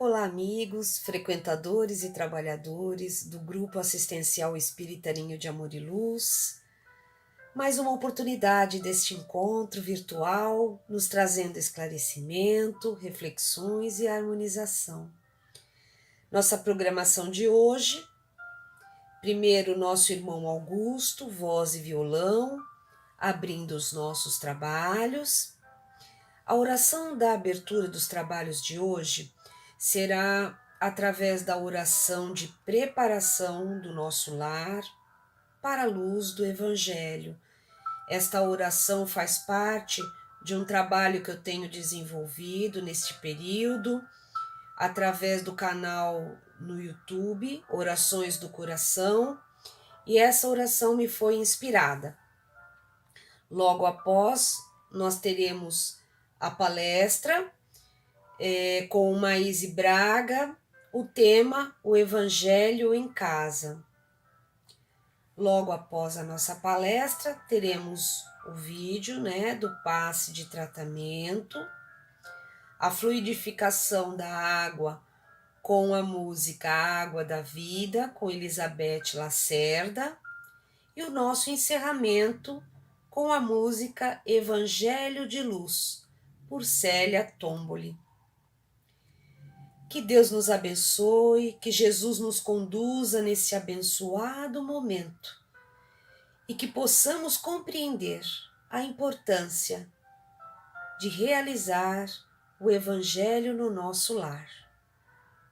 Olá, amigos, frequentadores e trabalhadores do Grupo Assistencial Espírita Ninho de Amor e Luz. Mais uma oportunidade deste encontro virtual, nos trazendo esclarecimento, reflexões e harmonização. Nossa programação de hoje, primeiro nosso irmão Augusto, voz e violão, abrindo os nossos trabalhos. A oração da abertura dos trabalhos de hoje será através da oração de preparação do nosso lar para a luz do Evangelho. Esta oração faz parte de um trabalho que eu tenho desenvolvido neste período, através do canal no YouTube, Orações do Coração, e essa oração me foi inspirada. Logo após, nós teremos a palestra com Maíse Braga, o tema O Evangelho em Casa. Logo após a nossa palestra, teremos o vídeo do passe de tratamento, a fluidificação da água com a música Água da Vida, com Elizabeth Lacerda, e o nosso encerramento com a música Evangelho de Luz, por Célia Tomboli. Que Deus nos abençoe, que Jesus nos conduza nesse abençoado momento e que possamos compreender a importância de realizar o Evangelho no nosso lar.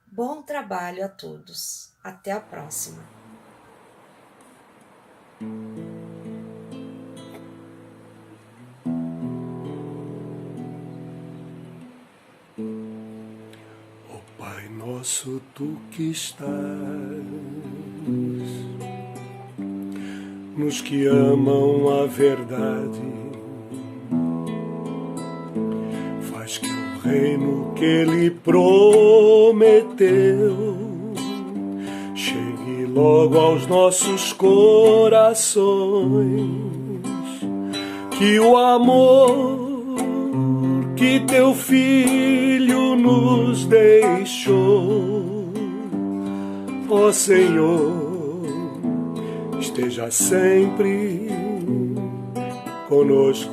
Bom trabalho a todos. Até a próxima. Pai nosso, tu que estás nos que amam a verdade, faz que o reino que ele prometeu chegue logo aos nossos corações, que o amor que teu Filho nos deixou, ó Senhor, esteja sempre conosco,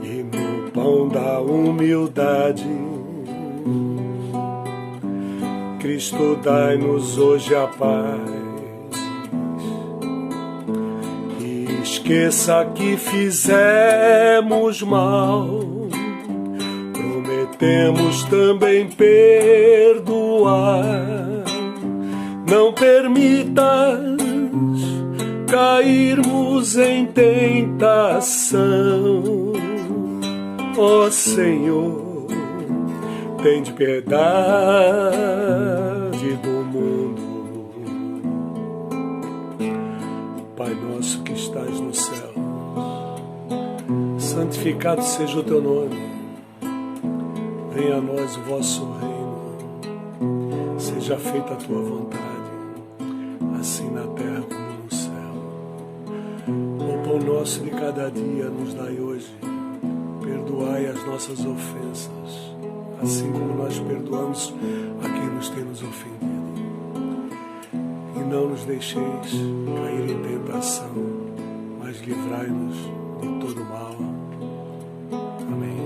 e no pão da humildade, Cristo dai-nos hoje a paz. Esqueça que fizemos mal, prometemos também perdoar. Não permitas cairmos em tentação, ó Senhor, tende piedade do mundo. Pai nosso que estás no céu, santificado seja o teu nome. Venha a nós o vosso reino. Seja feita a tua vontade, assim na terra como no céu. O pão nosso de cada dia nos dai hoje. Perdoai as nossas ofensas, assim como nós perdoamos a quem nos tem nos ofendido. E não nos deixeis cair em tentação, mas livrai-nos de todo mal. Amém.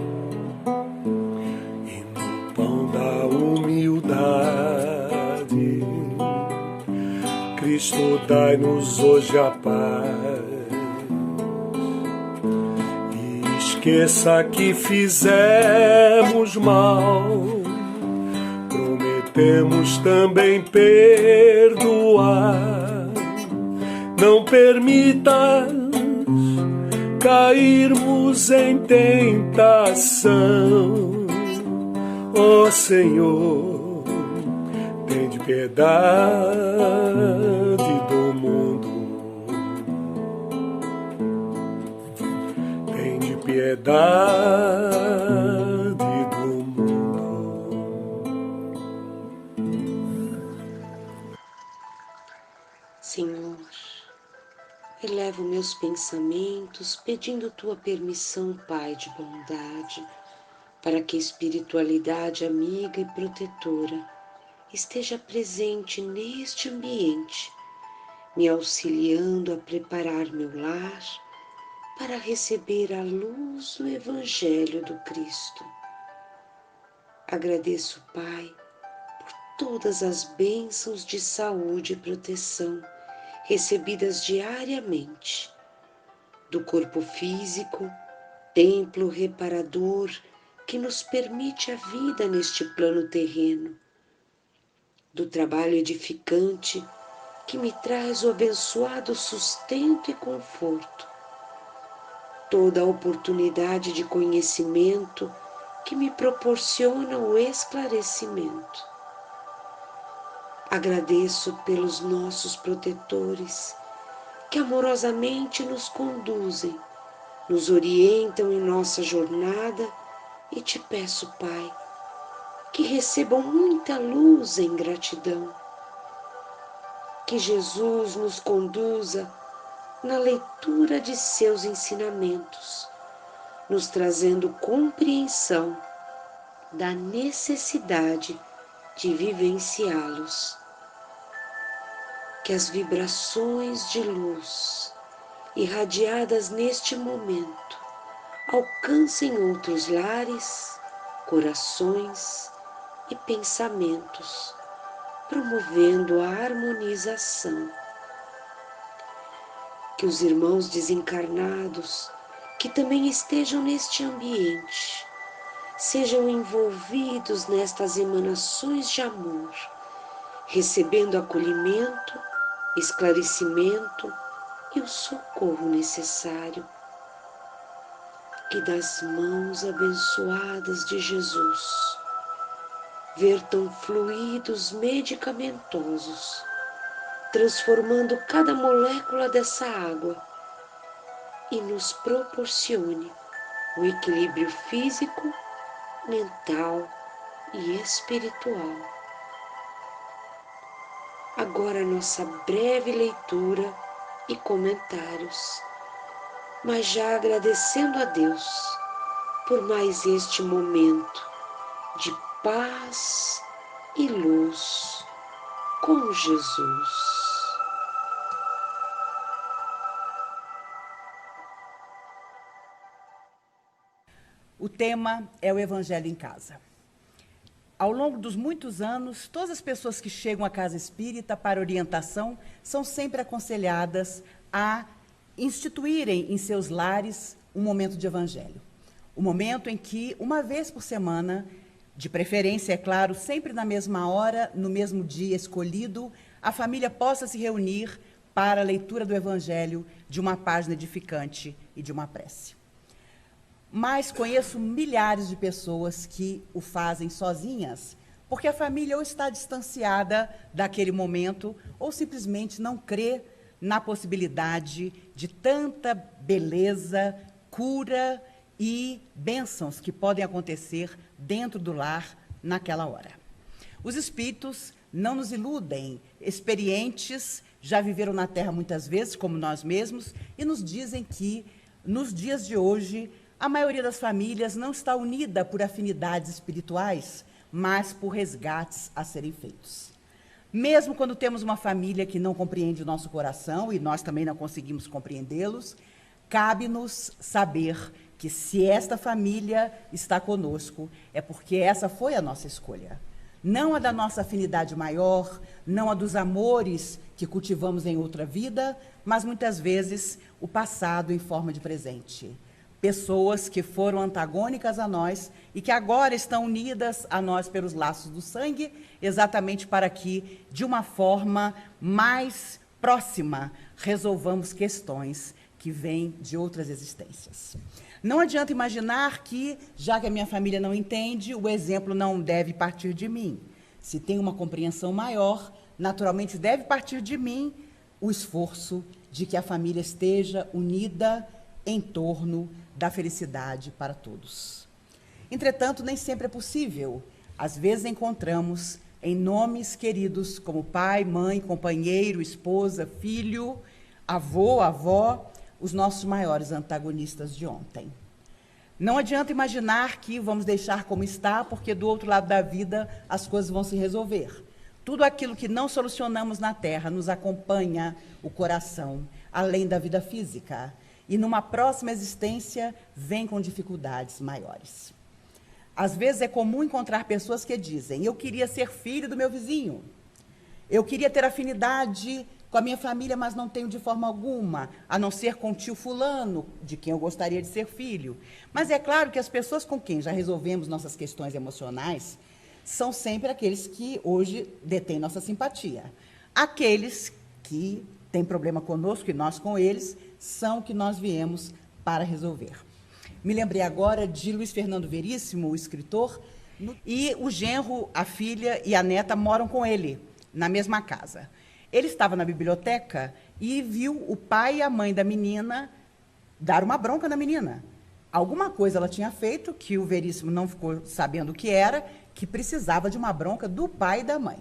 E no pão da humildade, Cristo dai-nos hoje a paz. E esqueça que fizemos mal, prometemos também perdoar. Não permitas cairmos em tentação, ó Senhor, tende piedade do mundo. Tende piedade do mundo. Senhor, elevo meus pensamentos pedindo tua permissão, Pai de bondade, para que a espiritualidade amiga e protetora esteja presente neste ambiente, me auxiliando a preparar meu lar para receber a luz do Evangelho do Cristo. Agradeço, Pai, por todas as bênçãos de saúde e proteção recebidas diariamente, do corpo físico, templo reparador que nos permite a vida neste plano terreno, do trabalho edificante que me traz o abençoado sustento e conforto, toda a oportunidade de conhecimento que me proporciona o esclarecimento. Agradeço pelos nossos protetores que amorosamente nos conduzem, nos orientam em nossa jornada e te peço, Pai, que recebam muita luz em gratidão. Que Jesus nos conduza na leitura de seus ensinamentos, nos trazendo compreensão da necessidade de vivenciá-los. Que as vibrações de luz irradiadas neste momento alcancem outros lares, corações e pensamentos, promovendo a harmonização. Que os irmãos desencarnados que também estejam neste ambiente sejam envolvidos nestas emanações de amor, recebendo acolhimento, esclarecimento e o socorro necessário. Que das mãos abençoadas de Jesus vertam fluidos medicamentosos, transformando cada molécula dessa água e nos proporcione o equilíbrio físico, mental e espiritual. Agora nossa breve leitura e comentários, mas já agradecendo a Deus por mais este momento de paz e luz com Jesus. O tema é o Evangelho em Casa. Ao longo dos muitos anos, todas as pessoas que chegam à casa espírita para orientação são sempre aconselhadas a instituírem em seus lares um momento de Evangelho. O momento em que, uma vez por semana, de preferência, é claro, sempre na mesma hora, no mesmo dia escolhido, a família possa se reunir para a leitura do Evangelho, de uma página edificante e de uma prece. Mas conheço milhares de pessoas que o fazem sozinhas, porque a família ou está distanciada daquele momento, ou simplesmente não crê na possibilidade de tanta beleza, cura e bênçãos que podem acontecer dentro do lar naquela hora. Os espíritos não nos iludem, experientes, já viveram na Terra muitas vezes, como nós mesmos, e nos dizem que, nos dias de hoje, a maioria das famílias não está unida por afinidades espirituais, mas por resgates a serem feitos. Mesmo quando temos uma família que não compreende o nosso coração, e nós também não conseguimos compreendê-los, cabe-nos saber que se esta família está conosco, é porque essa foi a nossa escolha. Não a da nossa afinidade maior, não a dos amores que cultivamos em outra vida, mas muitas vezes o passado em forma de presente. Pessoas que foram antagônicas a nós e que agora estão unidas a nós pelos laços do sangue, exatamente para que, de uma forma mais próxima, resolvamos questões que vêm de outras existências. Não adianta imaginar que, já que a minha família não entende, o exemplo não deve partir de mim. Se tem uma compreensão maior, naturalmente deve partir de mim o esforço de que a família esteja unida em torno da felicidade para todos. Entretanto, nem sempre é possível. Às vezes encontramos em nomes queridos como pai, mãe, companheiro, esposa, filho, avô, avó, os nossos maiores antagonistas de ontem. Não adianta imaginar que vamos deixar como está, porque do outro lado da vida as coisas vão se resolver. Tudo aquilo que não solucionamos na Terra nos acompanha o coração, além da vida física. E numa próxima existência vem com dificuldades maiores. Às vezes é comum encontrar pessoas que dizem: eu queria ser filho do meu vizinho, eu queria ter afinidade com a minha família, mas não tenho de forma alguma, a não ser com o tio fulano, de quem eu gostaria de ser filho. Mas é claro que as pessoas com quem já resolvemos nossas questões emocionais são sempre aqueles que hoje detêm nossa simpatia. Aqueles que têm problema conosco e nós com eles, são o que nós viemos para resolver. Me lembrei agora de Luiz Fernando Veríssimo, o escritor, e o genro, a filha e a neta moram com ele, na mesma casa. Ele estava na biblioteca e viu o pai e a mãe da menina dar uma bronca na menina. Alguma coisa ela tinha feito que o Veríssimo não ficou sabendo o que era, que precisava de uma bronca do pai e da mãe.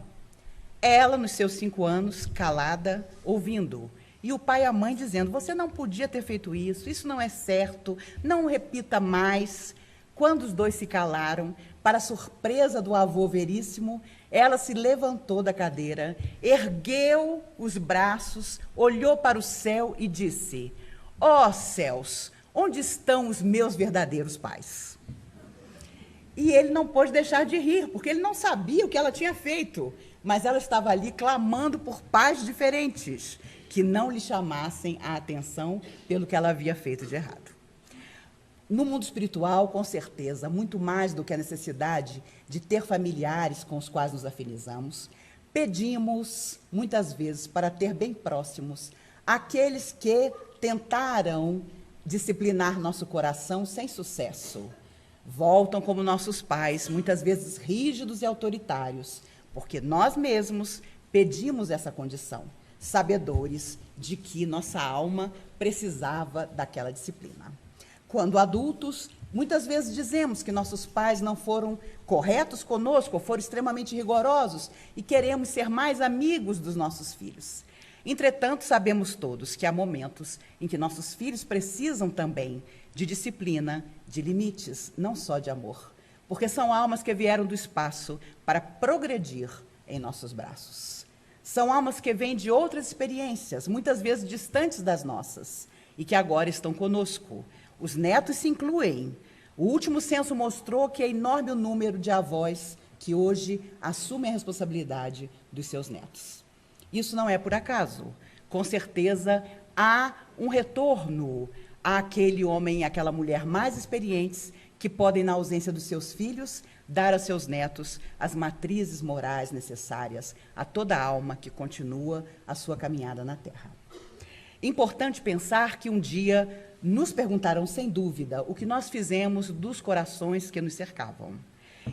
Ela, nos seus 5 anos, calada, ouvindo. E o pai e a mãe dizendo: você não podia ter feito isso não é certo, não repita mais. Quando os dois se calaram, para a surpresa do avô Veríssimo, ela se levantou da cadeira, ergueu os braços, olhou para o céu e disse: ó céus, onde estão os meus verdadeiros pais? E ele não pôde deixar de rir, porque ele não sabia o que ela tinha feito, mas ela estava ali clamando por pais diferentes, que não lhe chamassem a atenção pelo que ela havia feito de errado. No mundo espiritual, com certeza, muito mais do que a necessidade de ter familiares com os quais nos afinizamos, pedimos, muitas vezes, para ter bem próximos aqueles que tentaram disciplinar nosso coração sem sucesso. Voltam como nossos pais, muitas vezes rígidos e autoritários, porque nós mesmos pedimos essa condição, sabedores de que nossa alma precisava daquela disciplina. Quando adultos, muitas vezes dizemos que nossos pais não foram corretos conosco, ou foram extremamente rigorosos, e queremos ser mais amigos dos nossos filhos. Entretanto, sabemos todos que há momentos em que nossos filhos precisam também de disciplina, de limites, não só de amor, porque são almas que vieram do espaço para progredir em nossos braços. São almas que vêm de outras experiências, muitas vezes distantes das nossas, e que agora estão conosco. Os netos se incluem. O último censo mostrou que é enorme o número de avós que hoje assumem a responsabilidade dos seus netos. Isso não é por acaso. Com certeza, há um retorno àquele homem e àquela mulher mais experientes que podem, na ausência dos seus filhos, dar a seus netos as matrizes morais necessárias a toda alma que continua a sua caminhada na Terra. Importante pensar que um dia nos perguntarão, sem dúvida, o que nós fizemos dos corações que nos cercavam.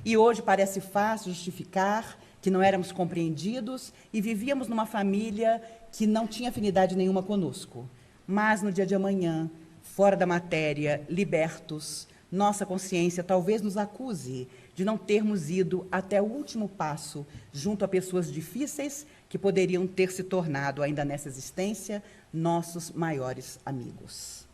E hoje parece fácil justificar que não éramos compreendidos e vivíamos numa família que não tinha afinidade nenhuma conosco. Mas no dia de amanhã, fora da matéria, libertos, nossa consciência talvez nos acuse de não termos ido até o último passo junto a pessoas difíceis que poderiam ter se tornado, ainda nessa existência, nossos maiores amigos.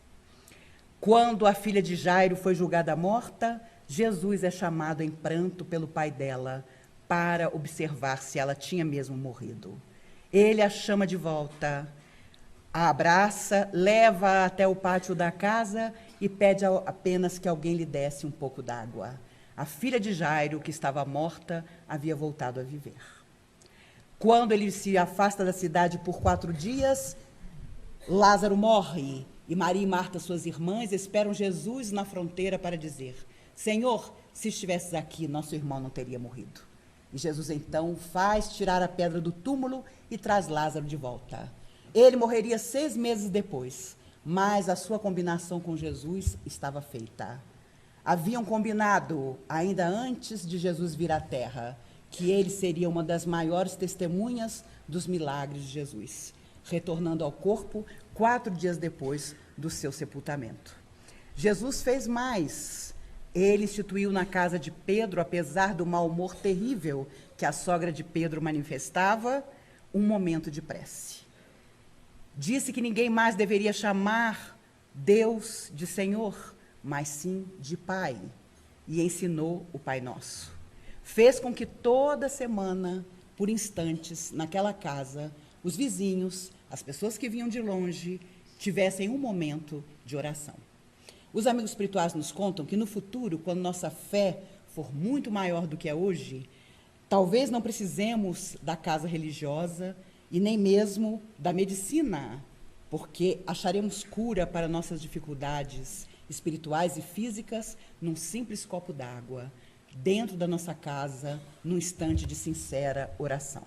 Quando a filha de Jairo foi julgada morta, Jesus é chamado em pranto pelo pai dela para observar se ela tinha mesmo morrido. Ele a chama de volta, a abraça, leva até o pátio da casa e pede apenas que alguém lhe desse um pouco d'água. A filha de Jairo, que estava morta, havia voltado a viver. Quando ele se afasta da cidade por 4 dias, Lázaro morre. E Maria e Marta, suas irmãs, esperam Jesus na fronteira para dizer: Senhor, se estivesses aqui, nosso irmão não teria morrido. E Jesus, então, faz tirar a pedra do túmulo e traz Lázaro de volta. Ele morreria 6 meses depois, mas a sua combinação com Jesus estava feita. Haviam combinado, ainda antes de Jesus vir à Terra, que ele seria uma das maiores testemunhas dos milagres de Jesus, retornando ao corpo 4 dias depois do seu sepultamento. Jesus fez mais. Ele instituiu na casa de Pedro, apesar do mau humor terrível que a sogra de Pedro manifestava, um momento de prece. Disse que ninguém mais deveria chamar Deus de Senhor, mas sim de pai, e ensinou o Pai Nosso. Fez com que toda semana, por instantes, naquela casa, os vizinhos, as pessoas que vinham de longe, tivessem um momento de oração. Os amigos espirituais nos contam que no futuro, quando nossa fé for muito maior do que é hoje, talvez não precisemos da casa religiosa e nem mesmo da medicina, porque acharemos cura para nossas dificuldades espirituais e físicas num simples copo d'água, dentro da nossa casa, num instante de sincera oração.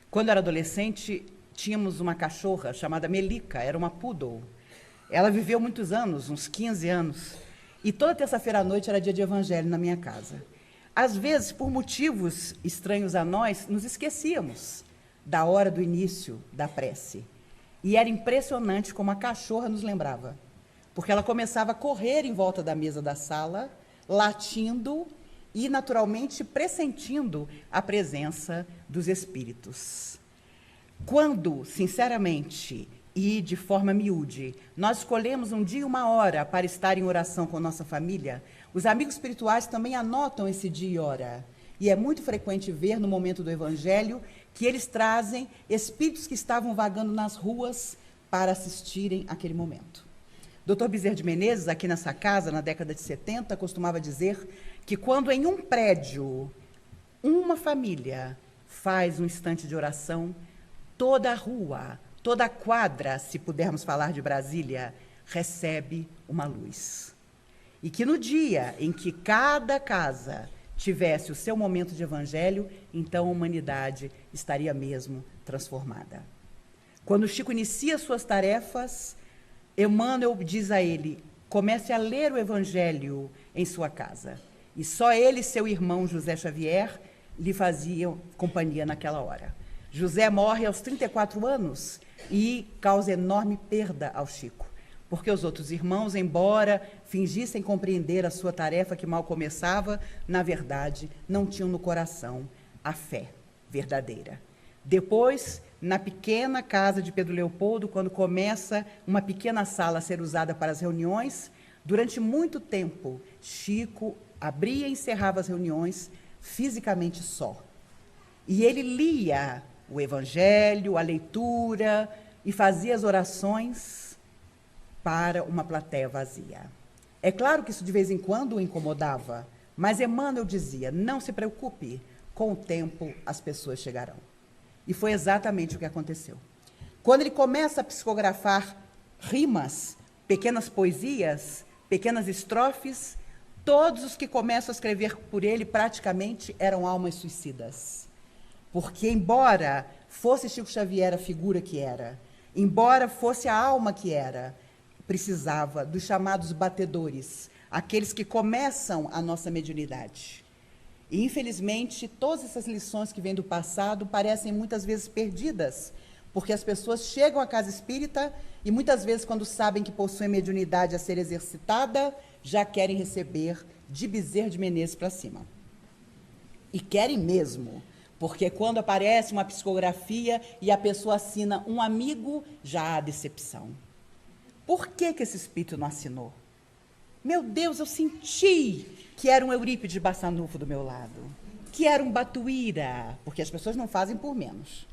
Quando eu era adolescente, tínhamos uma cachorra chamada Melica, era uma poodle. Ela viveu muitos anos, uns 15 anos, e toda terça-feira à noite era dia de evangelho na minha casa. Às vezes, por motivos estranhos a nós, nos esquecíamos da hora do início da prece. E era impressionante como a cachorra nos lembrava, porque ela começava a correr em volta da mesa da sala, latindo e, naturalmente, pressentindo a presença dos espíritos. Quando, sinceramente e de forma miúde, nós escolhemos um dia e uma hora para estar em oração com nossa família, os amigos espirituais também anotam esse dia e hora. E é muito frequente ver, no momento do Evangelho, que eles trazem espíritos que estavam vagando nas ruas para assistirem àquele momento. Dr. Bezerra de Menezes, aqui nessa casa, na década de 70, costumava dizer que quando em um prédio uma família faz um instante de oração, toda a rua, toda a quadra, se pudermos falar de Brasília, recebe uma luz. E que no dia em que cada casa tivesse o seu momento de evangelho, então a humanidade estaria mesmo transformada. Quando Chico inicia suas tarefas, Emmanuel diz a ele: comece a ler o evangelho em sua casa. E só ele e seu irmão José Xavier lhe faziam companhia naquela hora. José morre aos 34 anos e causa enorme perda ao Chico, porque os outros irmãos, embora fingissem compreender a sua tarefa que mal começava, na verdade, não tinham no coração a fé verdadeira. Depois, na pequena casa de Pedro Leopoldo, quando começa uma pequena sala a ser usada para as reuniões, durante muito tempo, Chico abria e encerrava as reuniões fisicamente só. E ele lia o Evangelho, a leitura, e fazia as orações para uma plateia vazia. É claro que isso de vez em quando o incomodava, mas Emmanuel dizia: não se preocupe, com o tempo as pessoas chegarão. E foi exatamente o que aconteceu. Quando ele começa a psicografar rimas, pequenas poesias, pequenas estrofes, todos os que começam a escrever por ele praticamente eram almas suicidas. Porque, embora fosse Chico Xavier a figura que era, embora fosse a alma que era, precisava dos chamados batedores, aqueles que começam a nossa mediunidade. E, infelizmente, todas essas lições que vêm do passado parecem muitas vezes perdidas, porque as pessoas chegam à casa espírita e muitas vezes, quando sabem que possuem mediunidade a ser exercitada, já querem receber de Bezerra de Menezes para cima. E querem mesmo, porque quando aparece uma psicografia e a pessoa assina um amigo, já há decepção. Por que esse espírito não assinou? Meu Deus, eu senti que era um Eurípides Bassanufo do meu lado, que era um Batuíra, porque as pessoas não fazem por menos.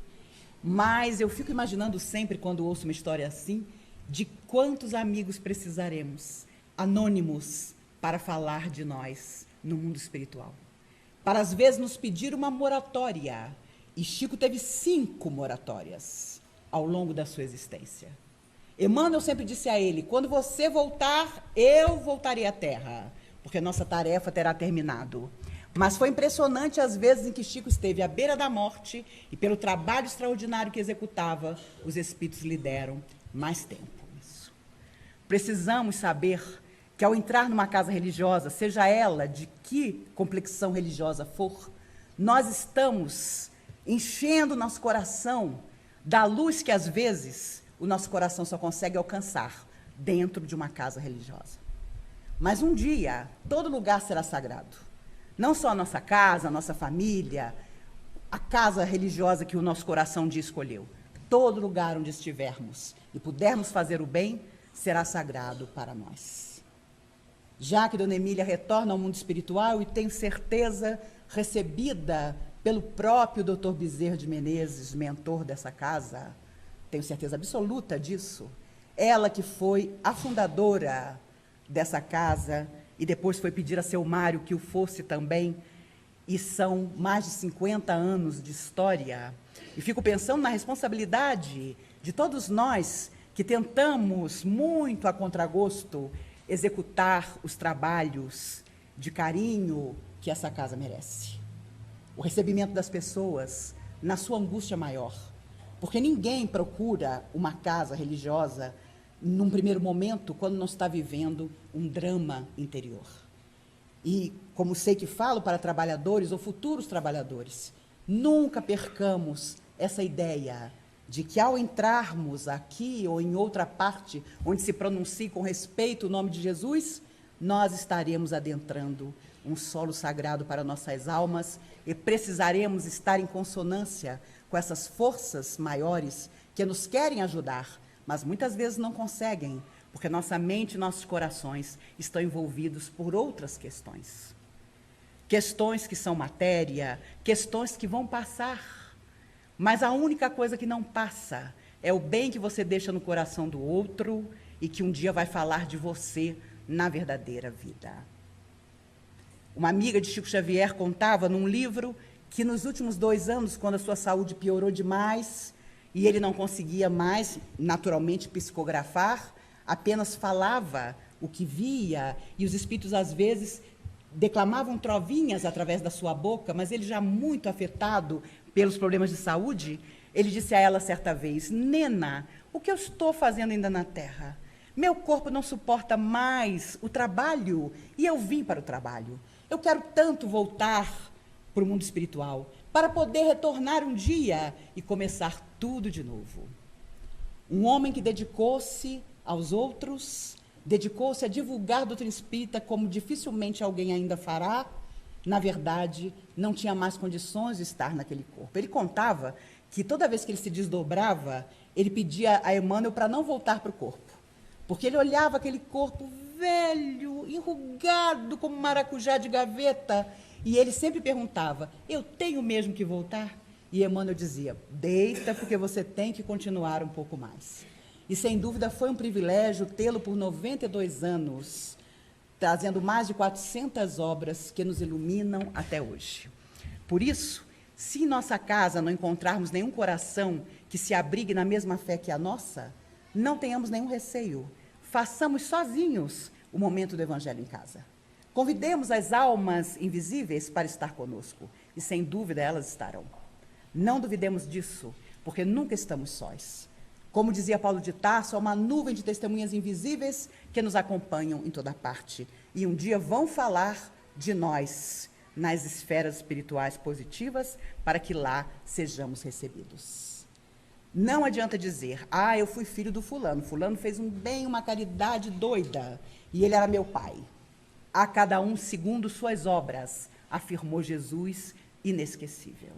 Mas eu fico imaginando sempre, quando ouço uma história assim, de quantos amigos precisaremos, anônimos, para falar de nós no mundo espiritual. Para, às vezes, nos pedir uma moratória. E Chico teve 5 moratórias ao longo da sua existência. Emmanuel sempre disse a ele: quando você voltar, eu voltarei à Terra, porque a nossa tarefa terá terminado. Mas foi impressionante as vezes em que Chico esteve à beira da morte e, pelo trabalho extraordinário que executava, os espíritos lhe deram mais tempo. Precisamos saber que, ao entrar numa casa religiosa, seja ela de que complexão religiosa for, nós estamos enchendo nosso coração da luz que, às vezes, o nosso coração só consegue alcançar dentro de uma casa religiosa. Mas um dia, todo lugar será sagrado. Não só a nossa casa, a nossa família, a casa religiosa que o nosso coração um dia escolheu. Todo lugar onde estivermos e pudermos fazer o bem, será sagrado para nós. já que Dona Emília retorna ao mundo espiritual e tenho certeza recebida pelo próprio Dr. Bezerra de Menezes, mentor dessa casa, tenho certeza absoluta disso. Ela que foi a fundadora dessa casa e depois foi pedir a seu Mário que o fosse também, e são mais de 50 anos de história. E fico pensando na responsabilidade de todos nós que tentamos, muito a contragosto, executar os trabalhos de carinho que essa casa merece. O recebimento das pessoas na sua angústia maior. Porque ninguém procura uma casa religiosa num primeiro momento quando não está vivendo um drama interior. E, como sei que falo para trabalhadores ou futuros trabalhadores, nunca percamos essa ideia de que, ao entrarmos aqui ou em outra parte onde se pronuncie com respeito o nome de Jesus, nós estaremos adentrando um solo sagrado para nossas almas e precisaremos estar em consonância com essas forças maiores que nos querem ajudar, mas muitas vezes não conseguem, porque nossa mente e nossos corações estão envolvidos por outras questões. Questões que são matéria, questões que vão passar. Mas a única coisa que não passa é o bem que você deixa no coração do outro e que um dia vai falar de você na verdadeira vida. Uma amiga de Chico Xavier contava num livro que nos últimos 2 anos, quando a sua saúde piorou demais e ele não conseguia mais, naturalmente, psicografar, apenas falava o que via, e os espíritos, às vezes, declamavam trovinhas através da sua boca, mas ele já muito afetado pelos problemas de saúde, ele disse a ela certa vez: Nena, o que eu estou fazendo ainda na Terra? Meu corpo não suporta mais o trabalho, e eu vim para o trabalho. Eu quero tanto voltar para o mundo espiritual, para poder retornar um dia e começar tudo de novo. Um homem que dedicou-se aos outros, dedicou-se a divulgar a doutrina espírita como dificilmente alguém ainda fará, na verdade, não tinha mais condições de estar naquele corpo. Ele contava que toda vez que ele se desdobrava, ele pedia a Emmanuel para não voltar para o corpo, porque ele olhava aquele corpo velho, enrugado como maracujá de gaveta, e ele sempre perguntava: eu tenho mesmo que voltar? E Emmanuel dizia: deita, porque você tem que continuar um pouco mais. E, sem dúvida, foi um privilégio tê-lo por 92 anos, trazendo mais de 400 obras que nos iluminam até hoje. Por isso, se em nossa casa não encontrarmos nenhum coração que se abrigue na mesma fé que a nossa, não tenhamos nenhum receio. Façamos sozinhos o momento do Evangelho em casa. Convidemos as almas invisíveis para estar conosco, e, sem dúvida, elas estarão. Não duvidemos disso, porque nunca estamos sós. Como dizia Paulo de Tarso, há uma nuvem de testemunhas invisíveis que nos acompanham em toda parte. E um dia vão falar de nós nas esferas espirituais positivas para que lá sejamos recebidos. Não adianta dizer: eu fui filho do fulano. Fulano fez um bem, uma caridade doida, e ele era meu pai. A cada um segundo suas obras, afirmou Jesus, inesquecível.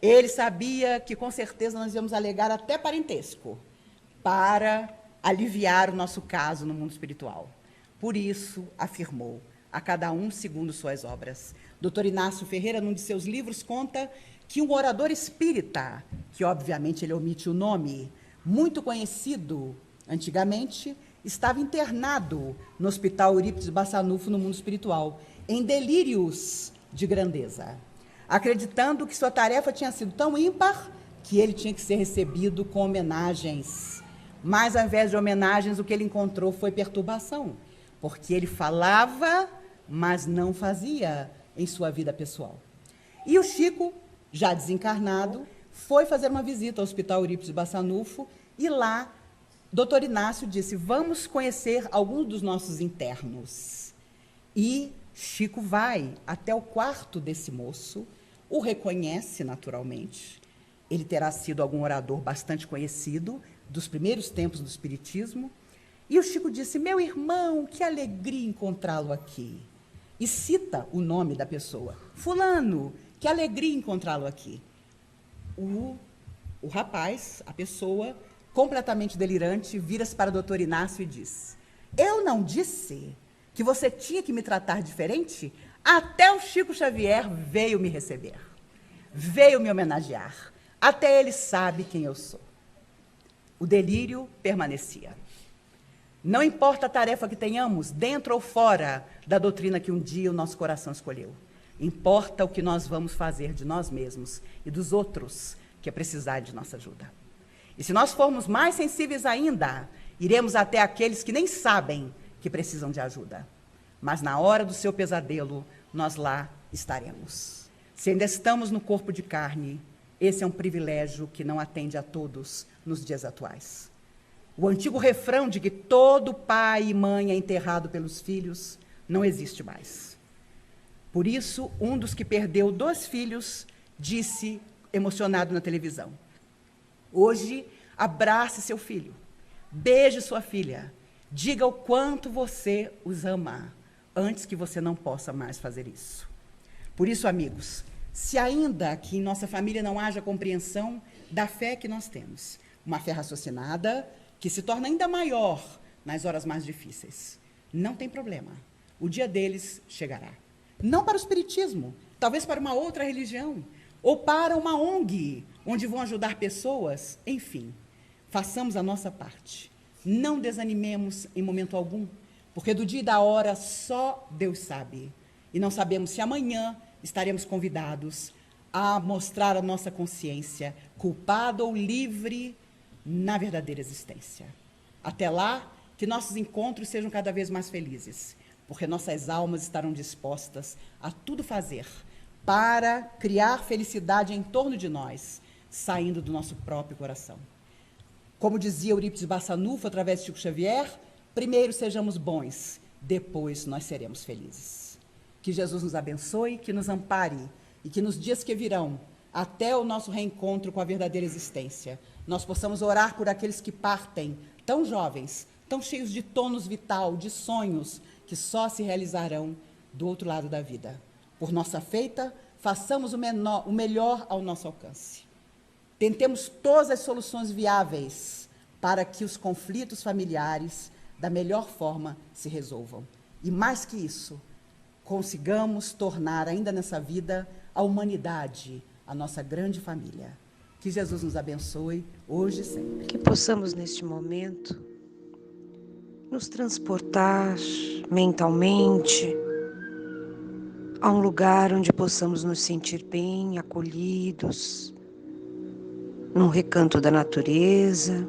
Ele sabia que, com certeza, nós íamos alegar até parentesco para aliviar o nosso caso no mundo espiritual. Por isso, afirmou: a cada um segundo suas obras. Dr. Inácio Ferreira, num de seus livros, conta que um orador espírita, que obviamente ele omite o nome, muito conhecido antigamente, estava internado no Hospital Eurípides Bassanufo, no mundo espiritual, em delírios de grandeza, acreditando que sua tarefa tinha sido tão ímpar que ele tinha que ser recebido com homenagens. Mas, ao invés de homenagens, o que ele encontrou foi perturbação, porque ele falava, mas não fazia em sua vida pessoal. E o Chico, já desencarnado, foi fazer uma visita ao Hospital Eurípides Bassanufo, e lá, Dr. Inácio disse: vamos conhecer alguns dos nossos internos. E Chico vai até o quarto desse moço, o reconhece naturalmente. Ele terá sido algum orador bastante conhecido dos primeiros tempos do Espiritismo. E o Chico disse: meu irmão, que alegria encontrá-lo aqui. E cita o nome da pessoa: fulano, que alegria encontrá-lo aqui. O rapaz, a pessoa, completamente delirante, vira-se para o doutor Inácio e diz: eu não disse que você tinha que me tratar diferente, até o Chico Xavier veio me receber, veio me homenagear. Até ele sabe quem eu sou. O delírio permanecia. Não importa a tarefa que tenhamos, dentro ou fora da doutrina que um dia o nosso coração escolheu. Importa o que nós vamos fazer de nós mesmos e dos outros que precisar de nossa ajuda. E se nós formos mais sensíveis ainda, iremos até aqueles que nem sabem que precisam de ajuda. Mas na hora do seu pesadelo, nós lá estaremos. Se ainda estamos no corpo de carne, esse é um privilégio que não atende a todos nos dias atuais. O antigo refrão de que todo pai e mãe é enterrado pelos filhos não existe mais. Por isso, um dos que perdeu 2 filhos disse, emocionado na televisão: hoje, abrace seu filho, beije sua filha, diga o quanto você os ama, antes que você não possa mais fazer isso. Por isso, amigos, se ainda que em nossa família não haja compreensão da fé que nós temos, uma fé raciocinada, que se torna ainda maior nas horas mais difíceis, não tem problema. O dia deles chegará. Não para o espiritismo, talvez para uma outra religião, ou para uma ONG, onde vão ajudar pessoas. Enfim, façamos a nossa parte. Não desanimemos em momento algum, porque do dia e da hora só Deus sabe. E não sabemos se amanhã estaremos convidados a mostrar a nossa consciência culpada ou livre na verdadeira existência. Até lá, que nossos encontros sejam cada vez mais felizes, porque nossas almas estarão dispostas a tudo fazer para criar felicidade em torno de nós, saindo do nosso próprio coração. Como dizia Eurípides Barçanufo, através de Chico Xavier, primeiro sejamos bons, depois nós seremos felizes. Que Jesus nos abençoe, que nos ampare e que nos dias que virão, até o nosso reencontro com a verdadeira existência, nós possamos orar por aqueles que partem, tão jovens, tão cheios de tônus vital, de sonhos, que só se realizarão do outro lado da vida. Por nossa feita, façamos o melhor ao nosso alcance. Tentemos todas as soluções viáveis para que os conflitos familiares, da melhor forma, se resolvam. E mais que isso, consigamos tornar ainda nessa vida a humanidade, a nossa grande família. Que Jesus nos abençoe, hoje e sempre. Que possamos, neste momento, nos transportar mentalmente a um lugar onde possamos nos sentir bem, acolhidos, num recanto da natureza,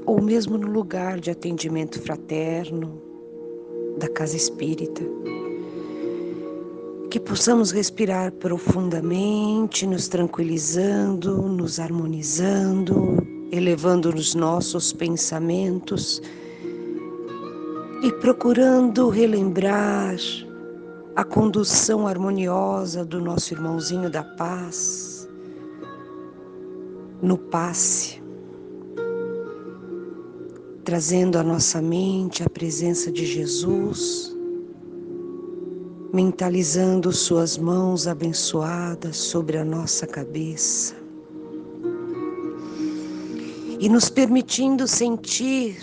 ou mesmo no lugar de atendimento fraterno da casa espírita. Que possamos respirar profundamente, nos tranquilizando, nos harmonizando, elevando os nossos pensamentos e procurando relembrar a condução harmoniosa do nosso irmãozinho da paz no passe, trazendo à nossa mente a presença de Jesus, mentalizando suas mãos abençoadas sobre a nossa cabeça e nos permitindo sentir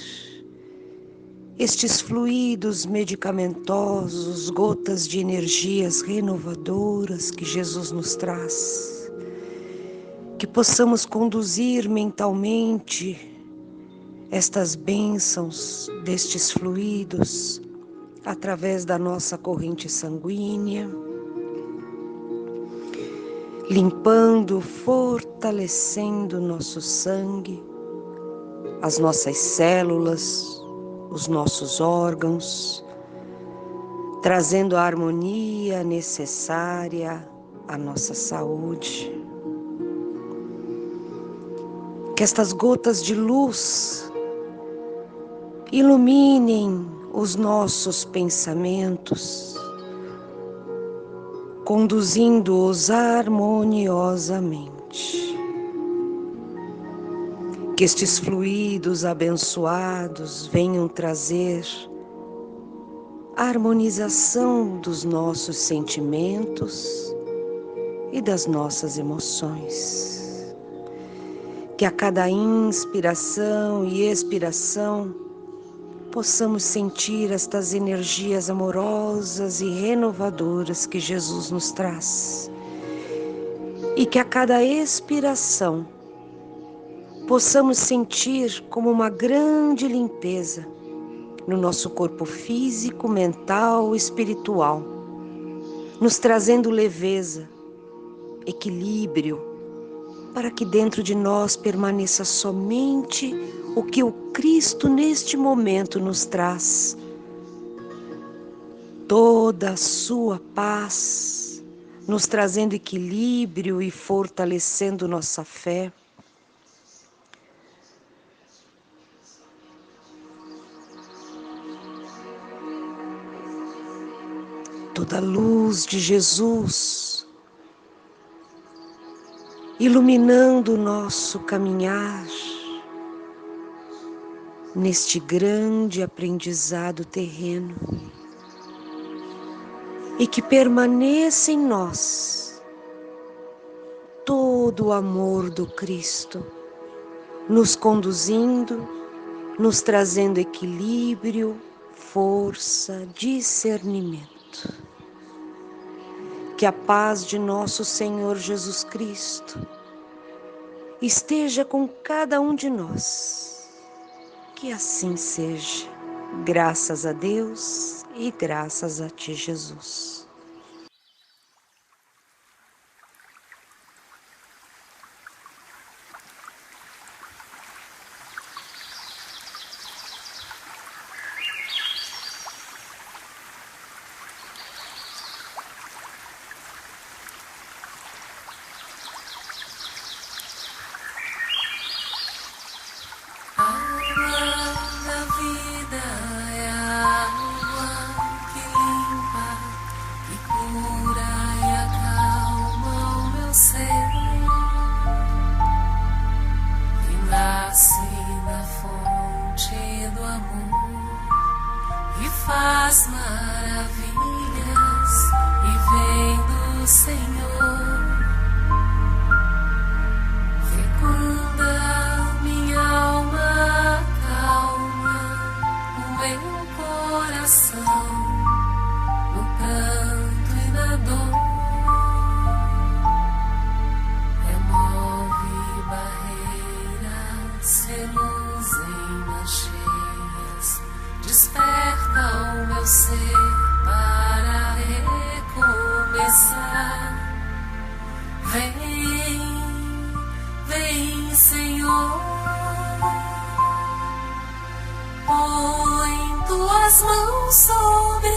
estes fluidos medicamentosos, gotas de energias renovadoras que Jesus nos traz, que possamos conduzir mentalmente estas bênçãos destes fluidos através da nossa corrente sanguínea, limpando, fortalecendo nosso sangue, as nossas células, os nossos órgãos, trazendo a harmonia necessária à nossa saúde. Que estas gotas de luz iluminem os nossos pensamentos, conduzindo-os harmoniosamente. Que estes fluidos abençoados venham trazer a harmonização dos nossos sentimentos e das nossas emoções. Que a cada inspiração e expiração possamos sentir estas energias amorosas e renovadoras que Jesus nos traz. E que a cada expiração possamos sentir como uma grande limpeza no nosso corpo físico, mental e espiritual, nos trazendo leveza, equilíbrio, para que dentro de nós permaneça somente o que o Cristo neste momento nos traz. Toda a sua paz, nos trazendo equilíbrio e fortalecendo nossa fé. Toda a luz de Jesus iluminando o nosso caminhar neste grande aprendizado terreno, e que permaneça em nós todo o amor do Cristo, nos conduzindo, nos trazendo equilíbrio, força, discernimento. Que a paz de nosso Senhor Jesus Cristo esteja com cada um de nós. Que assim seja. Graças a Deus e graças a Ti, Jesus. Faz maravilhas e vem do Senhor, fecunda minha alma, calma o meu coração, no pranto e na dor, remove barreiras, reluz em cheias, desperta o meu ser para recomeçar. Vem, vem, Senhor, põe tuas mãos sobre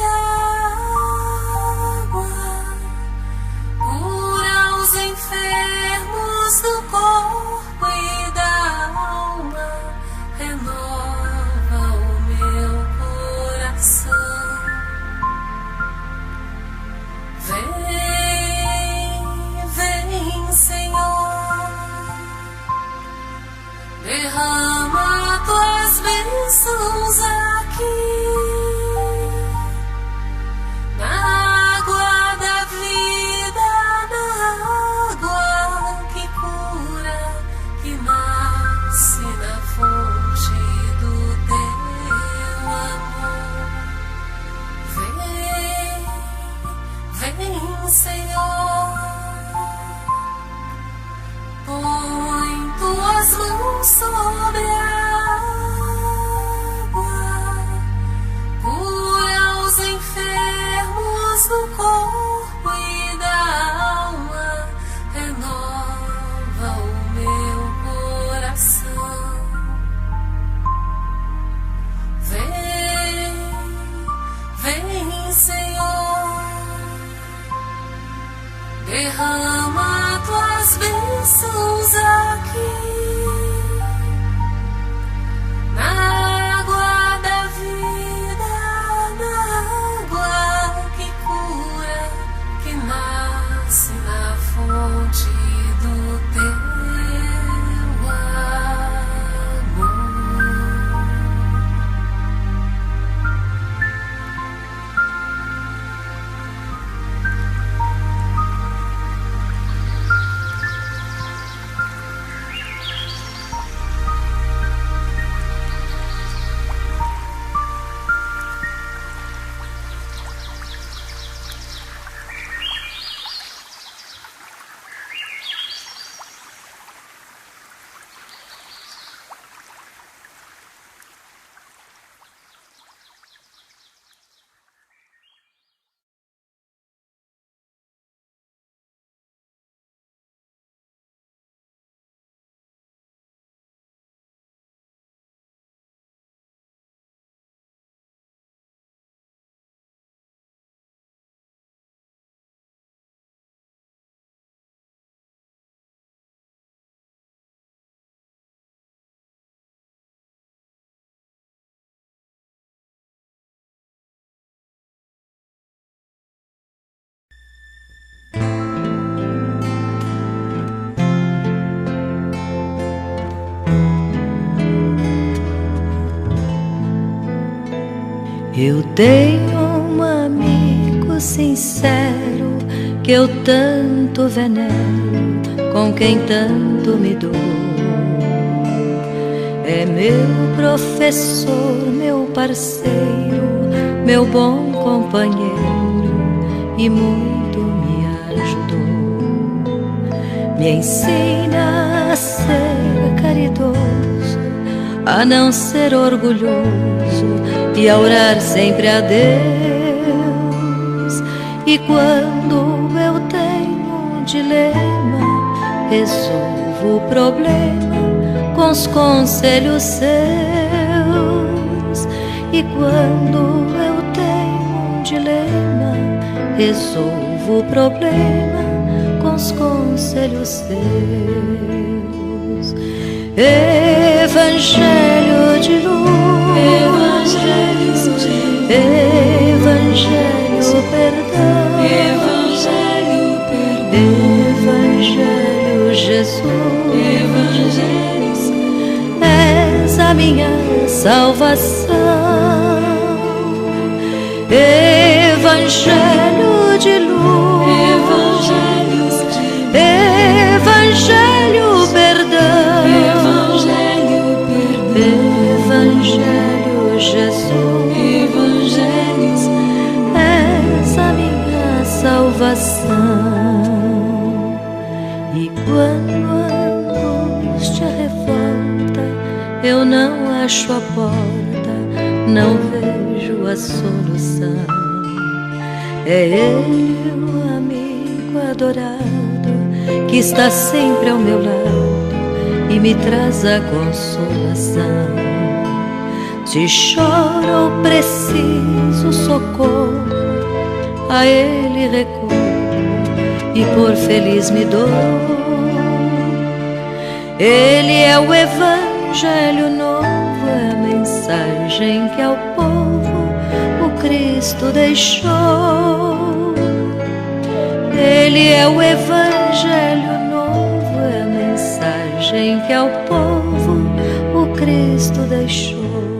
Eu tenho um amigo sincero que eu tanto venero, com quem tanto me dou. É meu professor, meu parceiro, meu bom companheiro e muito me ajudou. Me ensina a ser caridoso, a não ser orgulhoso e a orar sempre a Deus. E quando eu tenho um dilema, resolvo o problema com os conselhos seus. E quando eu tenho um dilema, resolvo o problema com os conselhos seus. Evangelho de luz, evangelho perdão, evangelho Jesus, és a minha salvação. Evangelho de luz, evangelho perdão, evangelho Jesus, és a minha salvação. E quando a angústia revolta, eu não acho a porta, não vejo a solução. É Ele, o amigo adorado, que está sempre ao meu lado e me traz a consolação. Se choro ou preciso socorro, a Ele recorro e por feliz me dou. Ele é o Evangelho novo, é a mensagem que ao povo o Cristo deixou. Ele é o Evangelho novo, é a mensagem que ao povo o Cristo deixou.